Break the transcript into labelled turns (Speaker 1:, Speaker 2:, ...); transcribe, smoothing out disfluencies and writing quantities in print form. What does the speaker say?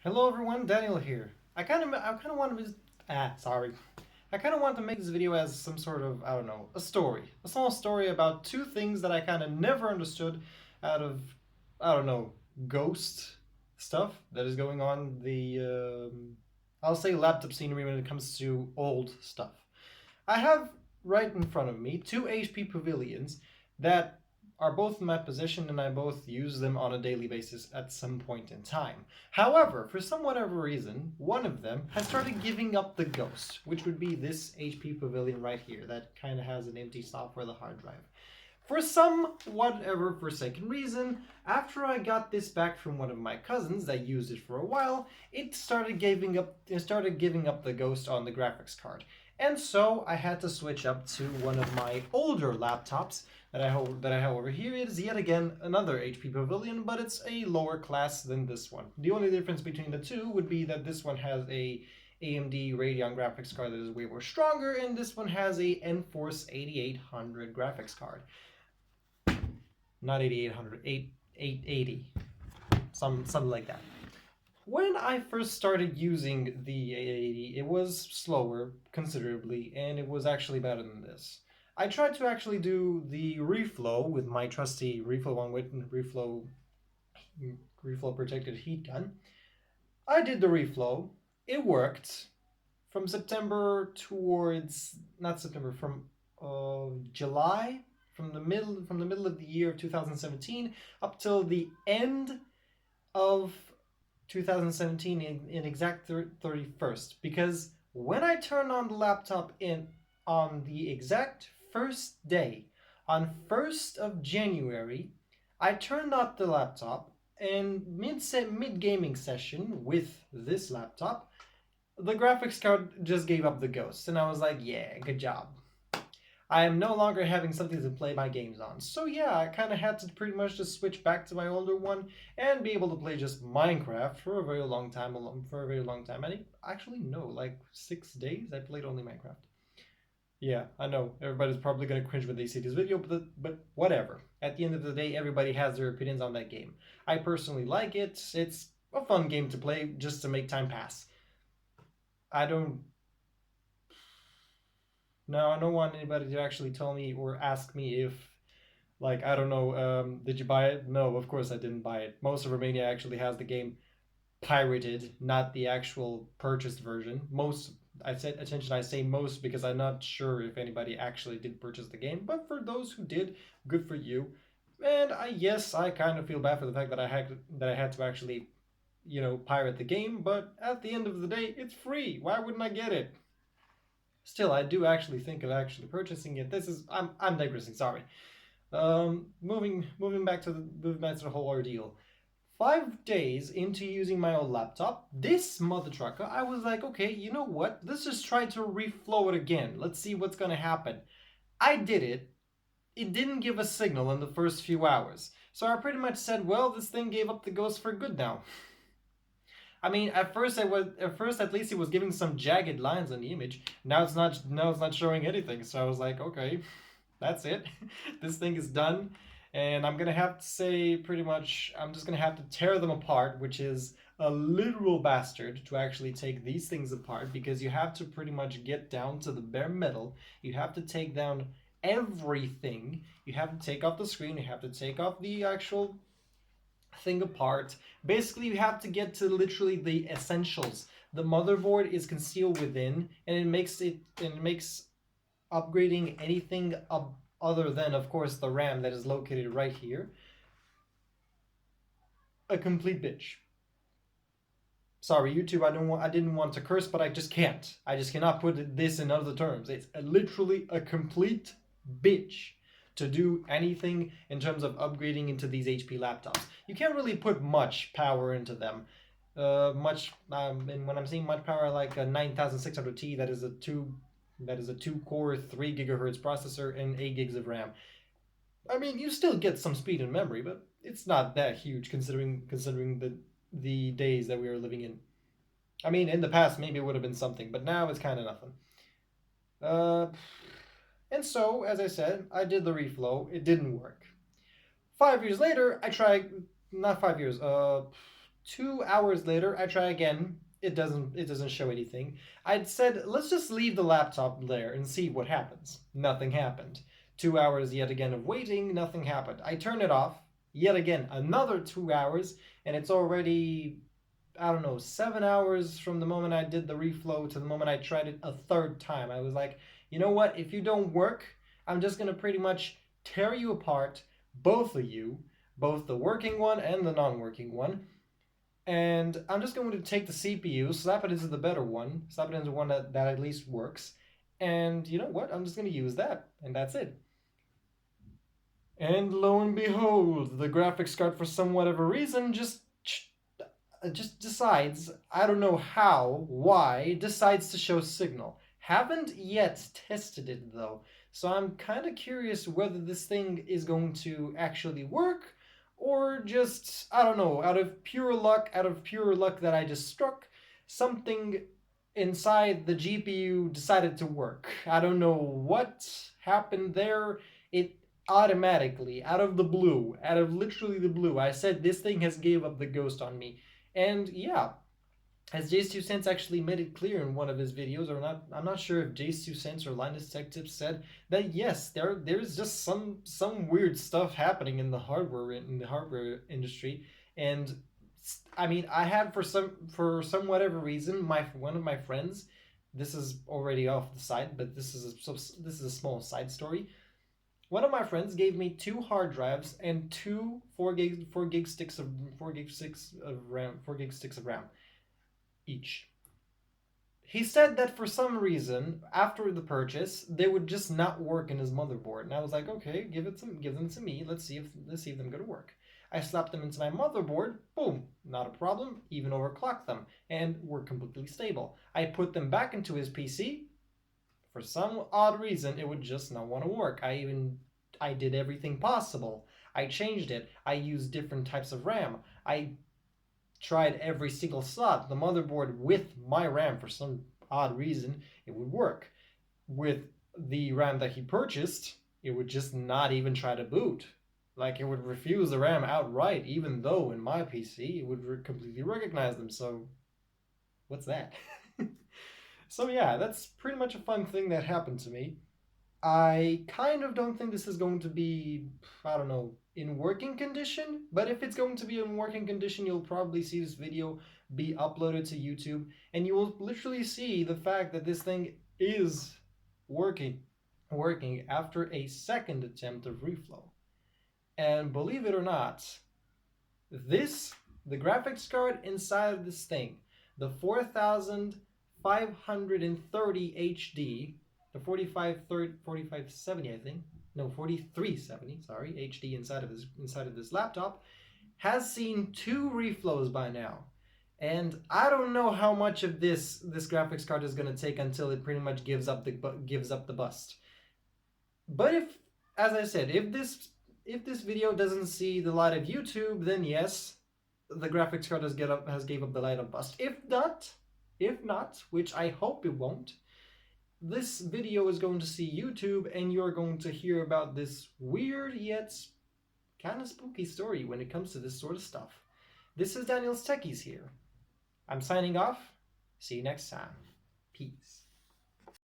Speaker 1: Hello everyone, Daniel here. I kind of want to sorry. I kind of want to make this video as some sort of, I don't know, a story. A small story about two things that I kind of never understood out of, I don't know, ghost stuff that is going on I'll say laptop scenery when it comes to old stuff. I have right in front of me two HP pavilions that are both in my possession and I both use them on a daily basis at some point in time. However, for some whatever reason, one of them has started giving up the ghost, which would be this HP pavilion right here that kind of has an empty slot for the hard drive. For some whatever forsaken reason, after I got this back from one of my cousins that used it for a while, it started giving up the ghost on the graphics card. And so I had to switch up to one of my older laptops that I have over here. It is yet again another HP Pavilion, but it's a lower class than this one. The only difference between the two would be that this one has a AMD Radeon graphics card that is way more stronger, and this one has a Enforce 8800 graphics card. Not 8800, 880, something like that. When I first started using the 880, it was slower considerably, and it was actually better than this. I tried to actually do the reflow with my trusty reflow on with reflow protected heat gun. I did the reflow. It worked from September towards not September from July from the middle of the year of 2017 up till the end of 2017 in exact 31st, because when I turned on the laptop in on the exact first day, on 1st of January, I turned up the laptop and mid gaming session with this laptop, the graphics card just gave up the ghost, and I was like, yeah, good job. I am no longer having something to play my games on. So yeah, I kind of had to pretty much just switch back to my older one and be able to play just Minecraft for a very long time. For a very long time. Actually no, like 6 days I played only Minecraft. Yeah, I know everybody's probably gonna cringe when they see this video, but whatever. At the end of the day, everybody has their opinions on that game. I personally like it. It's a fun game to play just to make time pass. I don't No, I don't want anybody to actually tell me or ask me if, like, I don't know, did you buy it? No, of course I didn't buy it. Most of Romania actually has the game pirated, not the actual purchased version. I say most because I'm not sure if anybody actually did purchase the game, but for those who did, good for you. And yes, I kind of feel bad for the fact that I had to actually, pirate the game, but at the end of the day, it's free. Why wouldn't I get it? Still, I do actually think of actually purchasing it. I'm digressing. Sorry. Moving back to the whole ordeal. 5 days into using my old laptop, this mother trucker, I was like, okay, you know what? Let's just try to reflow it again. Let's see what's gonna happen. I did it. It didn't give a signal in the first few hours. So I pretty much said, well, this thing gave up the ghost for good now. I mean, at first at least it was giving some jagged lines on the image. Now it's not showing anything. So I was like, okay, that's it. This thing is done. And I'm gonna have to say pretty much I'm just gonna have to tear them apart, which is a literal bastard to actually take these things apart, because you have to pretty much get down to the bare metal. You have to take down everything. You have to take off the screen, you have to take off the actual thing apart. Basically, you have to get to literally the essentials. The motherboard is concealed within, and it makes upgrading anything other than, of course, the RAM that is located right here a complete bitch. Sorry, YouTube. I didn't want to curse, but I just can't. I just cannot put this in other terms. It's literally a complete bitch to do anything in terms of upgrading into these HP laptops. You can't really put much power into them. And when I'm saying much power, like a 9600T that is a two core 3 GHz processor and 8 gigs of RAM. I mean, you still get some speed and memory, but it's not that huge considering the days that we are living in. I mean, in the past maybe it would have been something, but now it's kind of nothing. Uh, and so, as I said, I did the reflow. It didn't work. 5 years later, I tried. Not 5 years. 2 hours later, I try again. It doesn't show anything. I'd said, let's just leave the laptop there and see what happens. Nothing happened. 2 hours yet again of waiting, nothing happened. I turn it off, yet again, another 2 hours, and it's already, I don't know, 7 hours from the moment I did the reflow to the moment I tried it a third time. I was like, you know what? If you don't work, I'm just gonna pretty much tear you apart, both of you, both the working one and the non-working one, and I'm just going to take the CPU, slap it into the better one, slap it into one that at least works, and you know what? I'm just going to use that, and that's it. And lo and behold, the graphics card, for some whatever reason, just decides, I don't know how, why, decides to show signal. Haven't yet tested it though, so I'm kind of curious whether this thing is going to actually work, or just, I don't know, out of pure luck that I just struck, something inside the GPU decided to work. I don't know what happened there. It automatically, out of the blue, out of literally the blue, I said this thing has gave up the ghost on me. And yeah, as Jace2Sense actually made it clear in one of his videos, or not, I'm not sure if Jace2Sense or Linus Tech Tips said that yes, there's just some weird stuff happening in the hardware industry, and I mean, I had for some whatever reason, my one of my friends, this is already off the side, but this is a small side story. One of my friends gave me two hard drives and two 4 gig sticks of 4 gig sticks of RAM each. He said that for some reason, after the purchase, they would just not work in his motherboard, and I was like, okay, give them to me. Let's see if them go to work. I slapped them into my motherboard. Boom, not a problem. Even overclocked them, and were completely stable. I put them back into his PC. For some odd reason, it would just not want to work. I did everything possible. I changed it. I used different types of RAM. I tried every single slot. The motherboard with my RAM, for some odd reason, it would work. With the RAM that he purchased, it would just not even try to boot. Like, it would refuse the RAM outright, even though in my PC it would completely recognize them. So, what's that? So yeah, that's pretty much a fun thing that happened to me. I kind of don't think this is going to be, I don't know, in working condition, but if it's going to be in working condition, you'll probably see this video be uploaded to YouTube, and you will literally see the fact that this thing is working after a second attempt of reflow. And believe it or not, the graphics card inside of this thing, the 4530 HD, the 4570, I think, no, 4370, sorry, HD inside of this laptop, has seen 2 reflows by now. And I don't know how much of this graphics card is going to take until it pretty much gives up the bust. But if, as I said, if this video doesn't see the light of YouTube, then yes, the graphics card has gave up the light of bust. If not, which I hope it won't, this video is going to see YouTube, and you're going to hear about this weird yet kind of spooky story when it comes to this sort of stuff. This is Daniel's Techies here. I'm signing off. See you next time. Peace.